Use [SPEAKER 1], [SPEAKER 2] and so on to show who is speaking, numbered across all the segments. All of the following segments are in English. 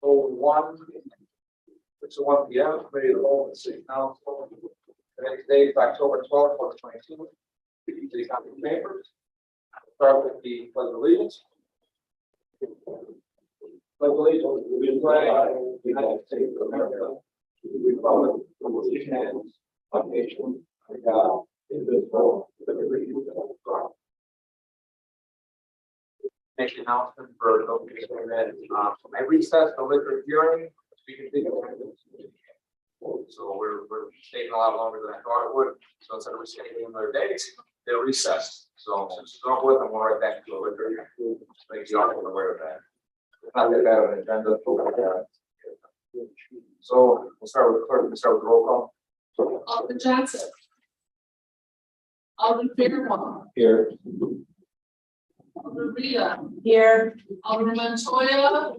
[SPEAKER 1] 1, it's a 1 p.m. Committee of the whole of the City Council. Today's date is October 12th, 2022. City Council papers. Start with the pledge of allegiance. Pledge of allegiance to the flag of the United States of America, to the republic for which it stands, one nation, under God, indivisible, with liberty and justice for all. Make the announcement for those that I recessed the liquor hearing. We can think of it. So we're taking a lot longer than I thought it would. So instead of rescheduling their dates, they're recessed. So since it's not with them, we're right back to the liquor hearing. Make you all aware of that. It's not that bad of an agenda. So we'll start with clerk. We'll start with the roll call.
[SPEAKER 2] Alderman Johnson. Alderman Fairwell.
[SPEAKER 1] Here.
[SPEAKER 2] Alderman Rita.
[SPEAKER 3] Here.
[SPEAKER 2] Alderman Montoya.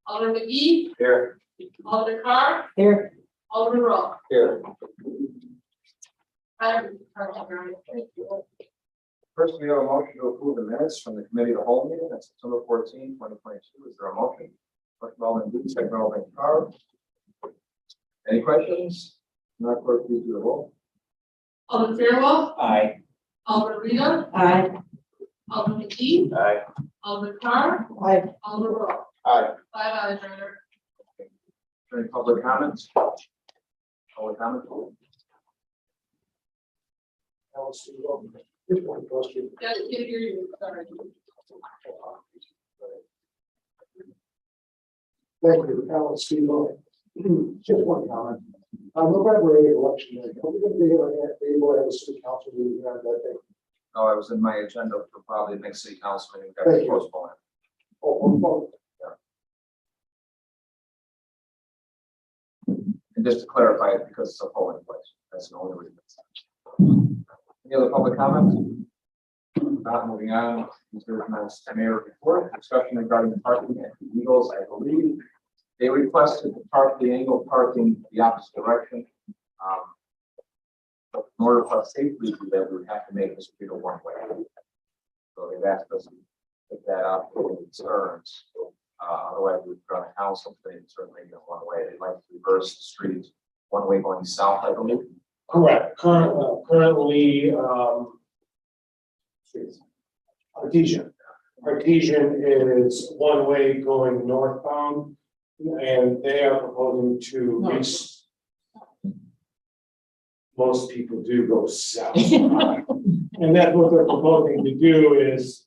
[SPEAKER 2] Alderman McGee.
[SPEAKER 1] Here.
[SPEAKER 2] Alderman Carr.
[SPEAKER 3] Here.
[SPEAKER 2] Alderman Rowe.
[SPEAKER 1] Here. First, we have a motion to approve the minutes from the committee of the whole meeting. That's September 14, 2022. Is there a motion? Motion by Alderman Booth, second by Alderman Carr. Any questions? Not clerk, please do the roll.
[SPEAKER 2] Alderman Fairwell.
[SPEAKER 1] Aye.
[SPEAKER 2] Alderman Rita.
[SPEAKER 3] Aye.
[SPEAKER 2] Alderman McGee.
[SPEAKER 1] Aye.
[SPEAKER 2] Alderman Carr.
[SPEAKER 3] Aye.
[SPEAKER 2] Alderman Rowe.
[SPEAKER 1] Aye.
[SPEAKER 2] 5 ayes, Your Honor.
[SPEAKER 1] Any public comments? Public comments?
[SPEAKER 2] Yeah, I can't hear you. Sorry.
[SPEAKER 4] Thank you, Alan Steele. Just one comment. November 8th election day, are we going to be able to have a city council meeting on that day?
[SPEAKER 1] No, I was in my agenda for probably the next city council meeting. Got to postpone it.
[SPEAKER 4] Oh.
[SPEAKER 1] And just to clarify it, because it's a polling place. That's the only reason. Any other public comments? Not moving on. Mayor report, discussion regarding the parking at the Eagles. I believe they requested to park the angled parking the opposite direction. But in order for us safely to do that, we would have to make this street a one-way. So they've asked us to pick that up for concerns. Otherwise, we've got a council thing, certainly go one way. They'd like to reverse the street one way going south, I believe.
[SPEAKER 4] Correct. Currently, Artesian is one way going northbound, and they are proposing to reach. Most people do go south. And that's what they're proposing to do is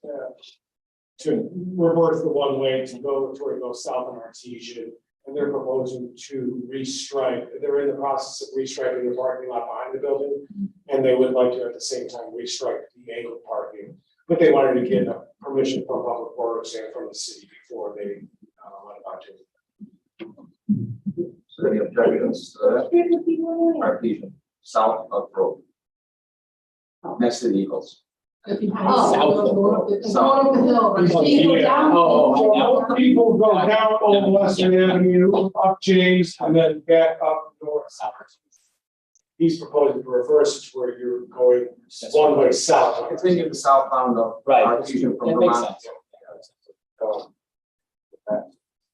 [SPEAKER 4] to reverse the one way to go toward go south on Artesian. And they're proposing to restripe. They're in the process of restriping the parking lot behind the building. And they would like to at the same time restripe the angled parking. But they wanted to get permission from Public Works and from the city before they went about it.
[SPEAKER 1] So any objections to that? Artesian, south of road. Next to the Eagles.
[SPEAKER 2] South of the hill. Right? People down.
[SPEAKER 4] People go down Old Western Avenue, up James, and then back up north. He's proposing to reverse it where you're going one way south.
[SPEAKER 1] Continue the southbound of
[SPEAKER 5] Right.
[SPEAKER 1] Artesian from
[SPEAKER 5] That makes
[SPEAKER 1] Vermont.
[SPEAKER 5] sense.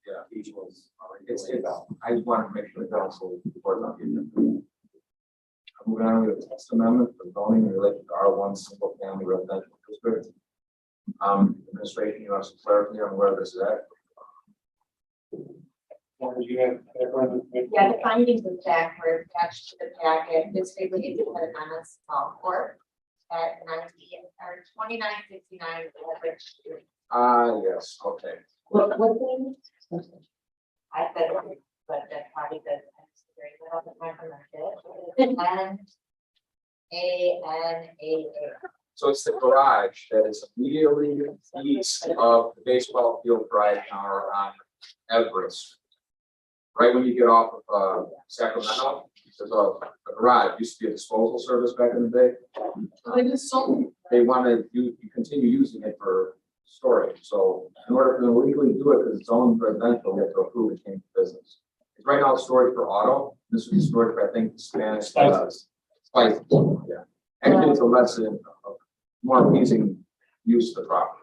[SPEAKER 1] Yeah, each was. I just wanted to make sure the council reported on the agenda. Moving on with the text amendment for zoning in relation to R1 single family residential district. Administration, you have some clarity on where this is at.
[SPEAKER 3] Yeah, the findings of fact were attached to the packet. This related to the Anna's Small Court at 2969 Leverage Street.
[SPEAKER 1] Yes, okay.
[SPEAKER 3] What thing? I said, but that probably doesn't.
[SPEAKER 1] So it's the garage that is immediately east of the baseball field right now on Everest. Right when you get off of Sacramento, there's a garage, used to be a disposal service back in the day.
[SPEAKER 2] They just sold.
[SPEAKER 1] They wanted you continue using it for storage. So in order to legally do it, because it's owned residential, we have to approve it came to business. It's right now it's storage for auto. This would be storage for, I think, Spanish. Spices. Yeah. Actually, it's a less, more appeasing use of the property.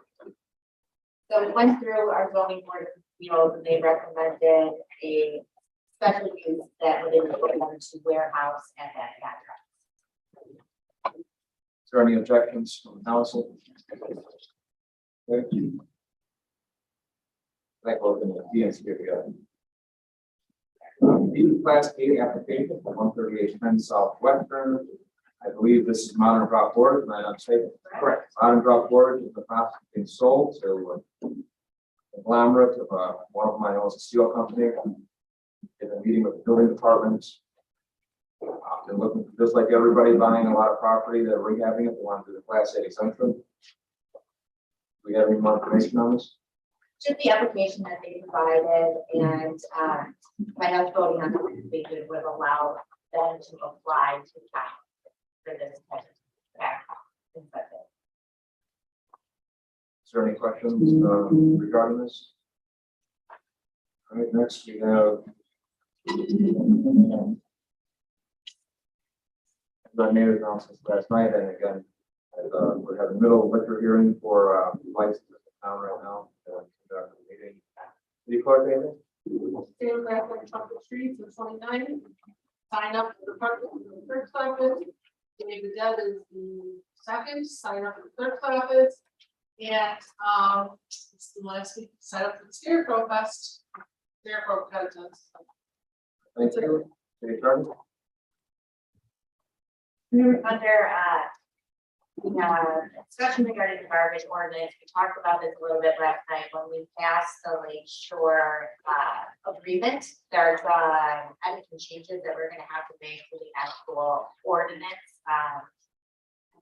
[SPEAKER 3] So it went through our zoning board of they recommended a special use that would enable them to warehouse at that address.
[SPEAKER 1] Is there any objections from the council? Thank you. That goes in the DNC area. The Class A application for 13810 Southwestern. I believe this is modern drop board, am I not mistaken? Correct. Modern drop board is the process being sold to a conglomerate of one of my owns a steel company. In a meeting with the building department. Been looking, just like everybody buying a lot of property, they're rehabbing it, they want to do the Class A exemption. Do we have any more information on this?
[SPEAKER 3] Just the application that they provided, and by us voting on it, they would allow them to apply to count for this type of tax incentive.
[SPEAKER 1] Is there any questions regarding this? All right, next we have. I made an announcement last night, and again, we're having middle liquor hearing for licenses in town right now. Conduct a meeting. Do you clerk anything?
[SPEAKER 2] Paragraph on Trumpet Street for 29. Sign up for the parking for the clerk's office. David Dead is the second, sign up for the clerk's office. And it's the last week, sign up for the Scarecrow Fest. Scarecrow Fest.
[SPEAKER 1] Thank you. City Attorney?
[SPEAKER 3] Under discussion regarding the garbage ordinance, we talked about this a little bit last night when we passed the Lake Shore agreement. There's editing changes that we're gonna have to make to the actual ordinance. I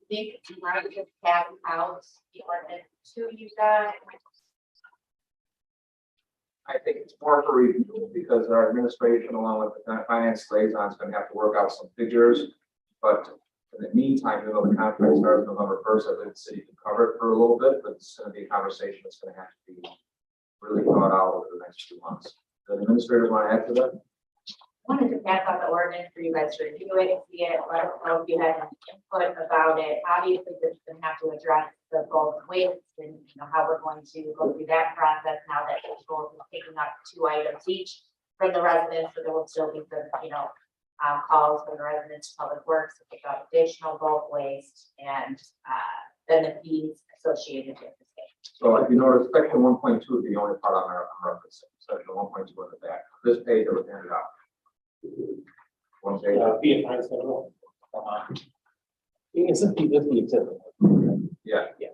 [SPEAKER 3] think we're gonna just pass out the ordinance to you guys.
[SPEAKER 1] I think it's more for review because our administration, along with the finance liaison, is going to have to work out some figures. But in the meantime, even though the contract starts November 1st, I think the city can cover it for a little bit, but it's going to be a conversation that's going to have to be really thought out over the next 2 months. The administrators want to add to that?
[SPEAKER 3] I wanted to pass out the ordinance for you guys to review it and see it, let us know if you had any input about it. Obviously, this is gonna have to address the bulk waste and how we're going to go through that process now that people are picking up 2 items each from the residents, so there will still be some, calls from the residents, public works to pick up additional bulk waste and then the fees associated with the state.
[SPEAKER 1] So if you notice, section 1.2 is the only part I'm referencing. Section 1.2 in the back. This page that was handed out. One page.
[SPEAKER 4] Be advised, I don't know. It's a P fifty example.
[SPEAKER 1] Yeah.
[SPEAKER 3] Yeah.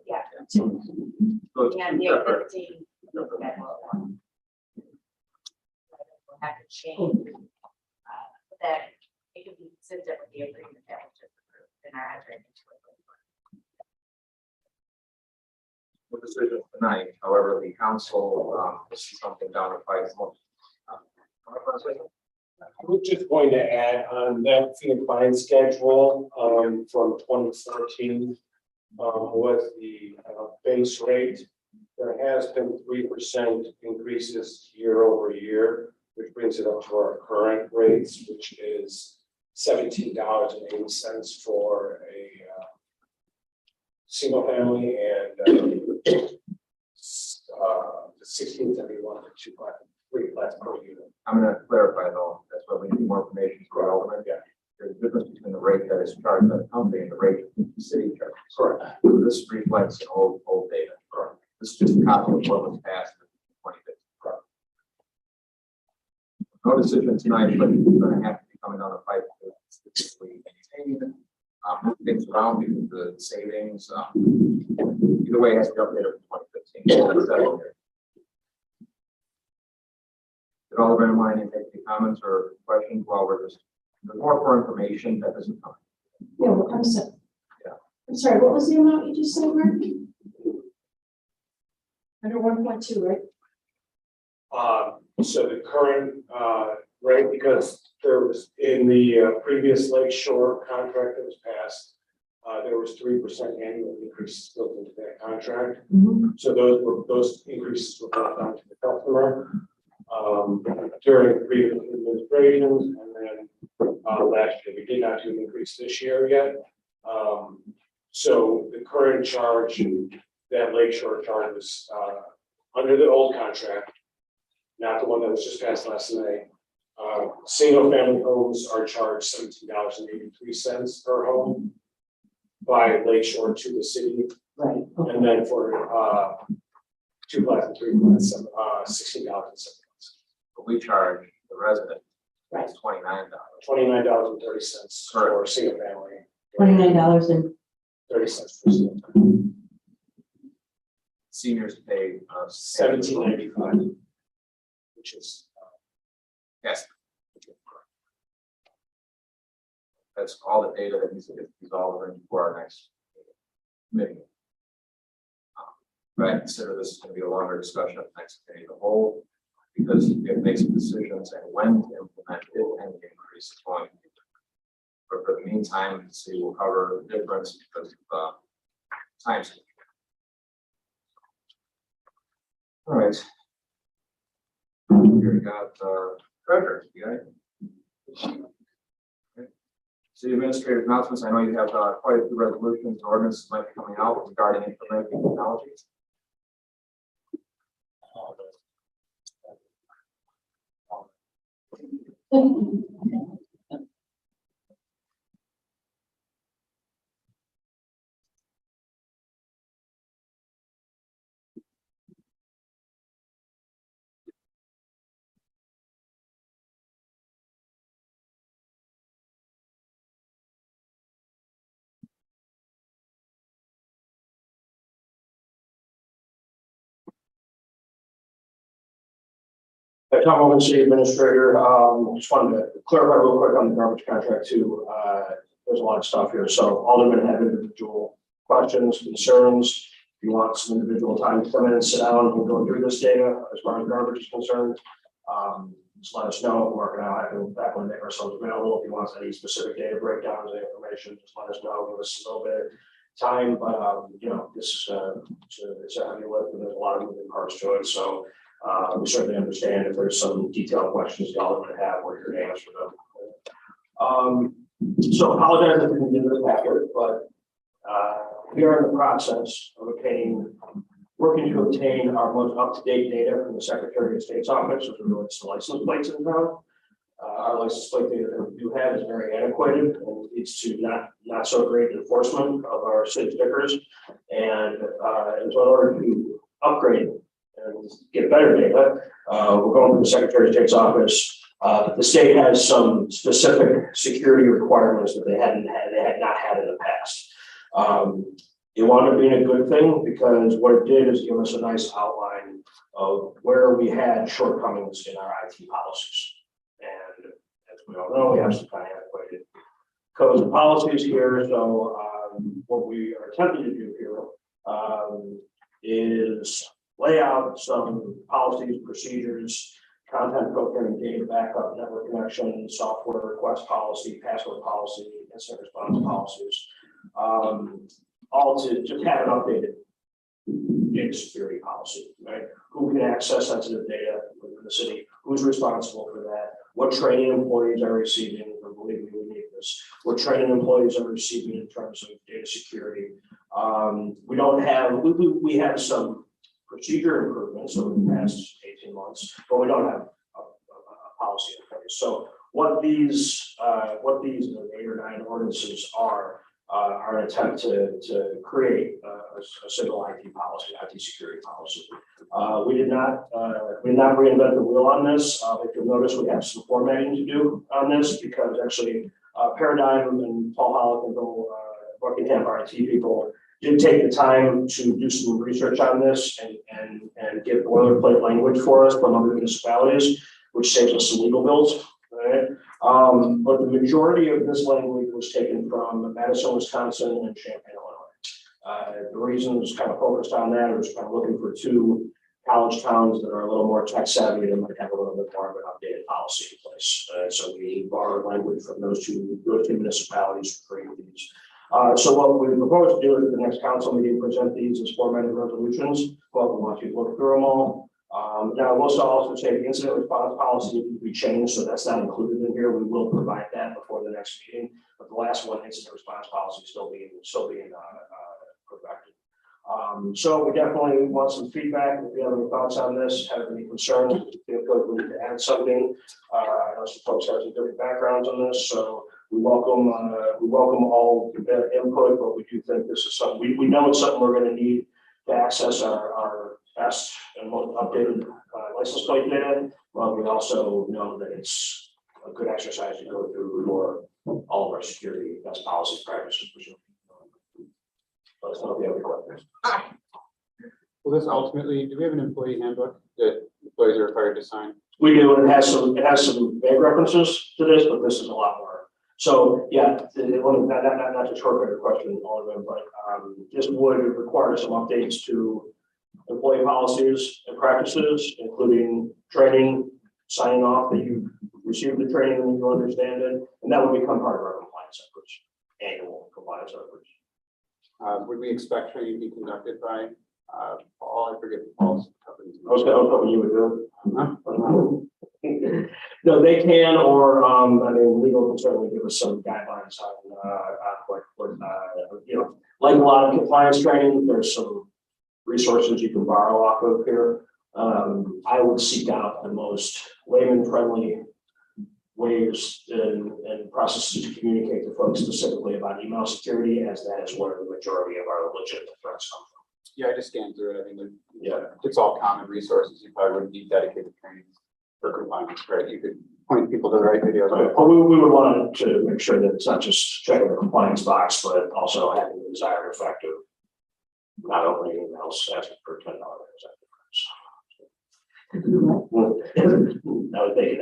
[SPEAKER 1] So it's
[SPEAKER 3] And the
[SPEAKER 1] separate.
[SPEAKER 3] existing. We'll have to change that it can be consistent with the agreement that was just approved in our entering into it.
[SPEAKER 1] The decision tonight, however, the council is something down to 5 months.
[SPEAKER 4] We're just going to add on that fee and fine schedule from 2014 was the base rate. There has been 3% increases year over year, which brings it up to our current rates, which is $17.80 for a single family and $16.71 for 3 flats per unit.
[SPEAKER 1] I'm going to clarify though, that's why we need more information for our element.
[SPEAKER 4] Yeah.
[SPEAKER 1] There's a difference between the rate that is charged by the company and the rate the city charges.
[SPEAKER 4] Correct.
[SPEAKER 1] So this reflects an old data. Correct. This is just a copy of what was passed in 2015. Correct. No decision tonight, but it's going to have to be coming down the pipe to specifically maintain, move things around because of the savings. Either way, it has to be updated from 2015. Did all of them want to make any comments or questions while we're just, there's more for information that doesn't come.
[SPEAKER 5] Yeah, well, I'm sorry.
[SPEAKER 1] Yeah.
[SPEAKER 5] I'm sorry, what was the amount you just said, Mark? Under 1.2, right?
[SPEAKER 4] So the current rate, because there was in the previous Lake Shore contract that was passed, there was 3% annual increases built into that contract. So those increases were brought down to the customer during previous administrations, and then last year we did not do an increase this year yet. So the current charge that Lake Shore charges under the old contract not the one that was just passed last night. Single family homes are charged $17.83 per home by Lakeshore to the city.
[SPEAKER 5] Right.
[SPEAKER 4] And then for 2 flats and 3 flats, $16.07.
[SPEAKER 1] But we charge the resident,
[SPEAKER 5] Right.
[SPEAKER 1] it's $29.
[SPEAKER 4] $29.30 for single family.
[SPEAKER 5] $29
[SPEAKER 4] 30 cents per single family.
[SPEAKER 1] Seniors pay
[SPEAKER 4] $17.95, which is
[SPEAKER 1] yes. That's all the data that needs to get resolved for our next meeting. But I consider this is going to be a longer discussion of next committee of the whole, because you have to make some decisions and when to implement it and the increase is going to be. But for the meantime, see, we'll cover the difference because of time. All right. Here we got treasurer. You got it? Okay. City administrative announcements. I know you have quite a few resolutions, ordinances might be coming out regarding information technology.
[SPEAKER 6] Tom Owen, City Administrator, just wanted to clarify real quick on the garbage contract too. There's a lot of stuff here, so Alderman have individual questions, concerns. If you want some individual time to come in and sit down and go through this data as far as garbage is concerned, just let us know. We're working out. I can back when make ourselves available. If you want any specific data breakdowns and information, just let us know. Give us a little bit of time, but you know, this is it's a heavy lift and there's a lot of moving parts to it. So we certainly understand if there's some detailed questions y'all are going to have, we're here to answer them. So apologize if we didn't get to the packet, but we are in the process of working to obtain our most up-to-date data from the Secretary of State's office as it relates to license plates in town. Our license plate data that we do have is very antiquated and leads to not so great enforcement of our city stickers. And in order to upgrade and get better data, we're going to the Secretary of State's office. The state has some specific security requirements that they had not had in the past. It wound up being a good thing because what it did is give us a nice outline of where we had shortcomings in our IT policies. And as we all know, we have some kind of antiquated codes and policies here. So what we are attempting to do here is lay out some policies, procedures, content filtering, data backup, network connection, software request policy, password policy, incident response policies, all to just have an updated data security policy, right? Who can access sensitive data within the city? Who's responsible for that? What training employees are receiving? Or believe me, we need this. What training employees are receiving in terms of data security? We have some procedure improvements over the past 18 months, but we don't have a policy in place. So what these 8 or 9 ordinances are an attempt to create a single IT policy, IT security policy. We did not reinvent the wheel on this. If you'll notice, we have some formatting to do on this because actually Paradigm and Paul Hollick and Bill Buckingham, our IT people, did take the time to do some research on this and get boilerplate language for us from other municipalities, which saves us some legal bills. Right? But the majority of this language was taken from Madison, Wisconsin, and Champaign, Illinois. The reason was kind of focused on that is kind of looking for 2 college towns that are a little more tech savvy and might have a little bit more of an updated policy in place. So we borrowed language from those two municipalities to create these. So what we propose to do is at the next council meeting, present these as formatted resolutions. But we want you to look through them all. Now, we'll also say the incident response policy needs to be changed, so that's not included in here. We will provide that before the next meeting. But the last one, incident response policy, still being perfected. So we definitely want some feedback. If you have any thoughts on this, have any concerns, feel free to add something. I know some folks have some different backgrounds on this, so we welcome all the input, but we do think this is something, we know it's something we're gonna need to access our best and most updated license plate data. But we also know that it's a good exercise to go through for all of our security best policies, practices. Let us know if you have any questions.
[SPEAKER 7] Will this ultimately, do we have an employee handbook that employees are required to sign?
[SPEAKER 6] We do, and it has some vague references to this, but this is a lot more. So, yeah, not to shortcut your question, Alderman, but this would require some updates to employee policies and practices, including training, signing off that you received the training and you understand it, and that would become part of our compliance efforts, annual compliance efforts.
[SPEAKER 7] Would we expect training to be conducted by Paul? I forget Paul's company.
[SPEAKER 6] I was hoping you would do it. No, they can, or, I mean, legal can certainly give us some guidelines on what, like a lot of compliance training, there's some resources you can borrow off of here. I would seek out the most layman-friendly ways and processes to communicate to folks specifically about email security, as that is where the majority of our legitimate threats come from.
[SPEAKER 7] Yeah, I just scanned through it. I mean,
[SPEAKER 6] Yeah.
[SPEAKER 7] it's all common resources. You probably wouldn't need dedicated training for compliance, right? You could point people to the right videos.
[SPEAKER 6] But we would want to make sure that it's not just checking the compliance box, but also having the desired effect of not opening emails asking for $10. That was big.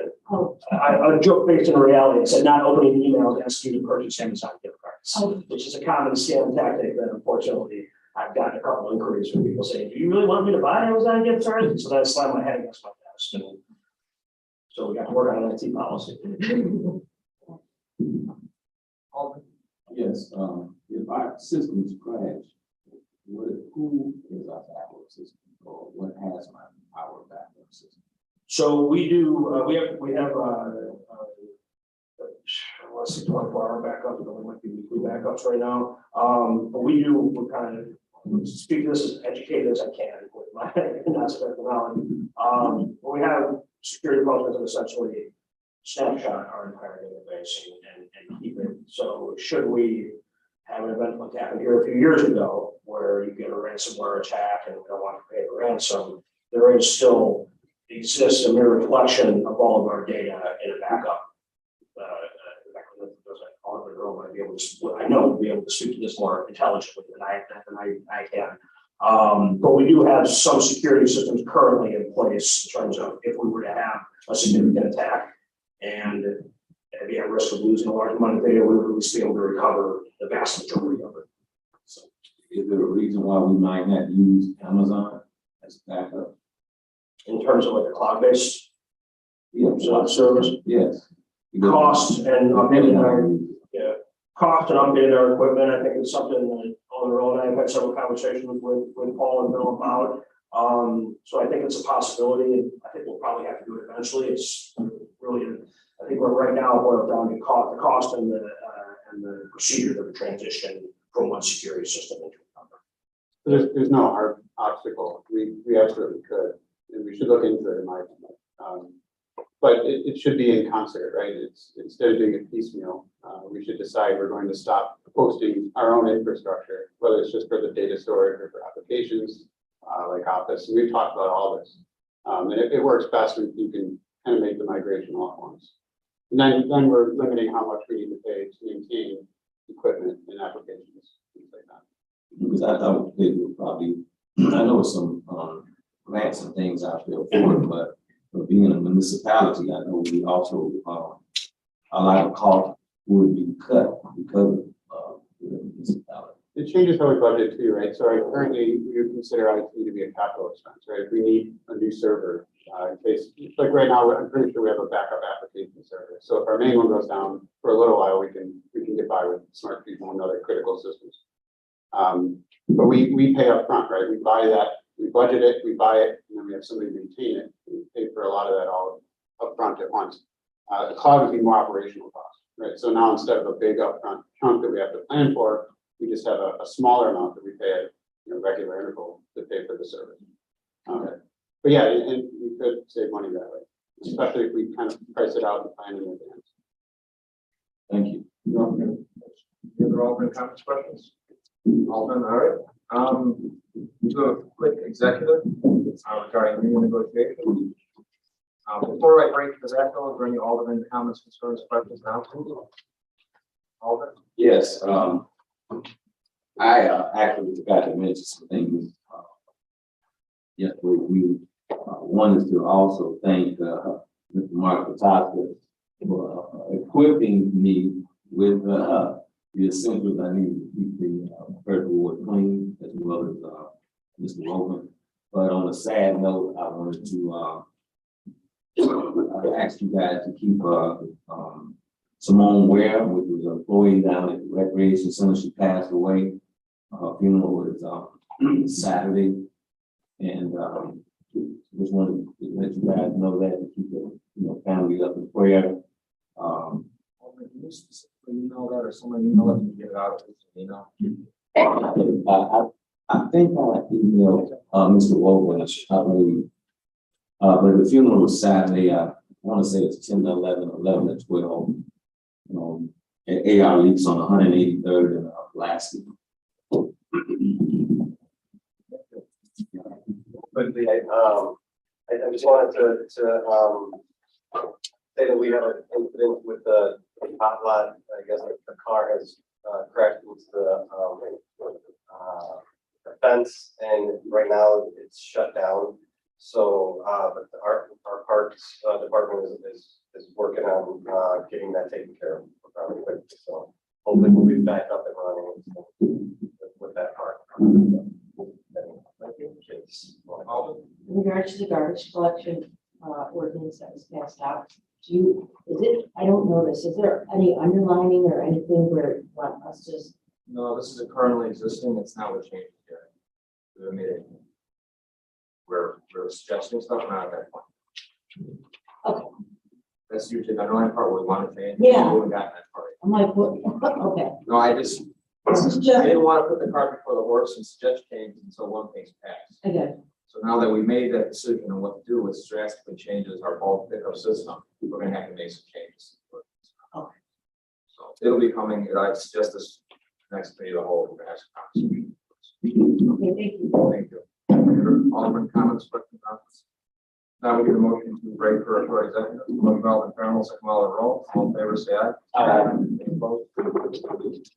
[SPEAKER 6] I joke based in reality. I said not opening emails asking you to purchase Amazon gift cards, which is a common scam tactic that unfortunately I've gotten a couple inquiries from people saying, "Do you really want me to buy Amazon gift cards?" And so then I slam my head against my desk. And so we got to work on an IT policy.
[SPEAKER 8] Yes, if our systems crash, who is our backup system, or what has our backup system?
[SPEAKER 6] So we do, we have let's see, 24-hour backup, but we might be weekly backups right now. But we're kind of speak this as educated as I can with my aspect of knowledge. But we have security programs that essentially snapshot our entire database and keep it. So should we have an event like happened here a few years ago, where you get a ransomware attack and we don't want to pay the ransom, there is still exists a mere reflection of all of our data in a backup. Might be able to, I know will be able to speak to this more intelligently than I can. But we do have some security systems currently in place in terms of if we were to have a significant attack and be at risk of losing a large amount of data, we would at least be able to recover the vast majority of it.
[SPEAKER 8] So is there a reason why we might not use Amazon as backup?
[SPEAKER 6] In terms of like a cloud-based
[SPEAKER 8] Yeah,
[SPEAKER 6] service,
[SPEAKER 8] yes.
[SPEAKER 6] cost and updating our equipment, I think it's something that on the road, I've had several conversations with Paul and Bill about. So I think it's a possibility, and I think we'll probably have to do it eventually. It's really, I think we're right now boiled down to the cost and the procedure of the transition from one security system into another.
[SPEAKER 7] There's no hard obstacle. We absolutely could, and we should look into it in my opinion. But it should be in concert, right? It's instead of doing it piecemeal, we should decide we're going to stop hosting our own infrastructure, whether it's just for the data storage or for applications like Office. And we've talked about all this. And it works best when you can kind of make the migration all at once. And then we're limiting how much we need to pay to maintain equipment and applications, things like that.
[SPEAKER 8] Because I thought they would probably, I know some grants and things out there for it, but being a municipality, I know we also a lot of cost would be cut because of the municipality.
[SPEAKER 7] It changes how we budget too, right? So currently we would consider IT to be a capital expense, right? If we need a new server, in case, like right now, I'm pretty sure we have a backup application server. So if our main one goes down for a little while, we can get by with smart people and other critical systems. But we pay up front, right? We buy that, we budget it, we buy it, and then we have somebody maintain it. We pay for a lot of that all up front at once. The cloud would be more operational cost, right? So now instead of a big upfront chunk that we have to plan for, we just have a smaller amount that we pay regular interval to pay for the service. But yeah, and we could save money that way, especially if we kind of price it out and plan in advance.
[SPEAKER 8] Thank you.
[SPEAKER 1] Any other Alderman comments, questions? Alderman, all right. Do a quick executive regarding union negotiations. Before I break the back, I'll bring you Alderman comments, concerns, questions now. Alderman?
[SPEAKER 8] Yes, I actually forgot to mention some things. Yes, one is to also thank Mr. Mark Pataka for equipping me with the essentials I need to keep the first ward clean, as well as Mr. Rogan. But on a sad note, I wanted to ask you guys to keep Simone Ware, which was an employee down at the Recreation Center. She passed away. Her funeral was Saturday. And just wanted to let you guys know that, to keep the family up in prayer.
[SPEAKER 1] Alderman, can you specifically email that or someone email it and get it out of this email?
[SPEAKER 8] I think I emailed Mr. Wogan, I believe. But the funeral was Saturday. I want to say it's 10 to 11, 11 to 12. At AR Leaks on 183rd and Pulaski.
[SPEAKER 6] Quickly, I just wanted to say that we had an incident with the top lot. I guess the car has crashed into the fence, and right now it's shut down. So, but our parks department is working on getting that taken care of. So hopefully we'll be back up and running with that part.
[SPEAKER 5] In regards to the garbage collection, ordinance that was passed out, I don't know this, is there any underlining or anything where you want us to?
[SPEAKER 1] No, this is a currently existing, it's now a change here. We made it. We're suggesting stuff, not at that point.
[SPEAKER 5] Okay.
[SPEAKER 1] That's usually the underlying part where we want to change.
[SPEAKER 5] Yeah.
[SPEAKER 1] We haven't gotten that part.
[SPEAKER 5] I'm like, what, okay,
[SPEAKER 1] No, I
[SPEAKER 5] this is
[SPEAKER 1] I
[SPEAKER 5] just,
[SPEAKER 1] didn't want to put the cart before the horse and suggest change until one thing's passed.
[SPEAKER 5] again,
[SPEAKER 1] So now that we made that decision on what to do, which drastically changes our bulk pickup system, we're gonna have to make some changes.
[SPEAKER 5] Okay.
[SPEAKER 1] So it'll be coming, I suggest this next committee of the whole, we're gonna have some conversation.
[SPEAKER 5] okay, thank you.
[SPEAKER 1] Thank you. Alderman comments, questions, comments? Now we get a motion to break for a short executive. Motion by Alderman Farrell, second by Alderman Roll. All in favor, say aye. Aye. Any opposed?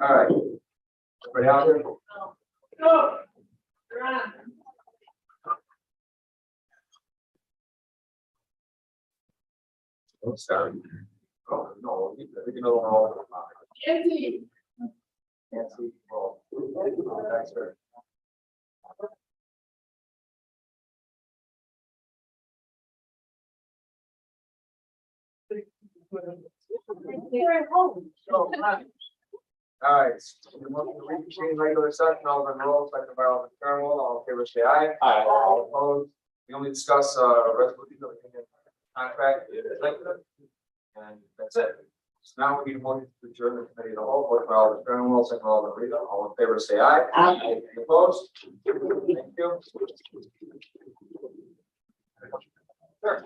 [SPEAKER 1] All right. Everybody out here?
[SPEAKER 2] Go. You're on.
[SPEAKER 1] Oh, sorry. Oh, no, we can know all.
[SPEAKER 2] Andy.
[SPEAKER 1] Can't see. Well, thanks, sir.
[SPEAKER 2] You're at home.
[SPEAKER 1] All right, we want to reconvene regular session, Alderman Roll, second by Alderman Turnbull, all in favor, say aye.
[SPEAKER 6] Aye.
[SPEAKER 1] All opposed, we only discuss, resolution of the union contract, and that's it. So now we need a motion to adjourn the committee of the whole, voted by Alderman Turnbull, second by Alderman Rita, all in favor, say aye.
[SPEAKER 5] Aye.
[SPEAKER 1] Any opposed? Thank you. Sure.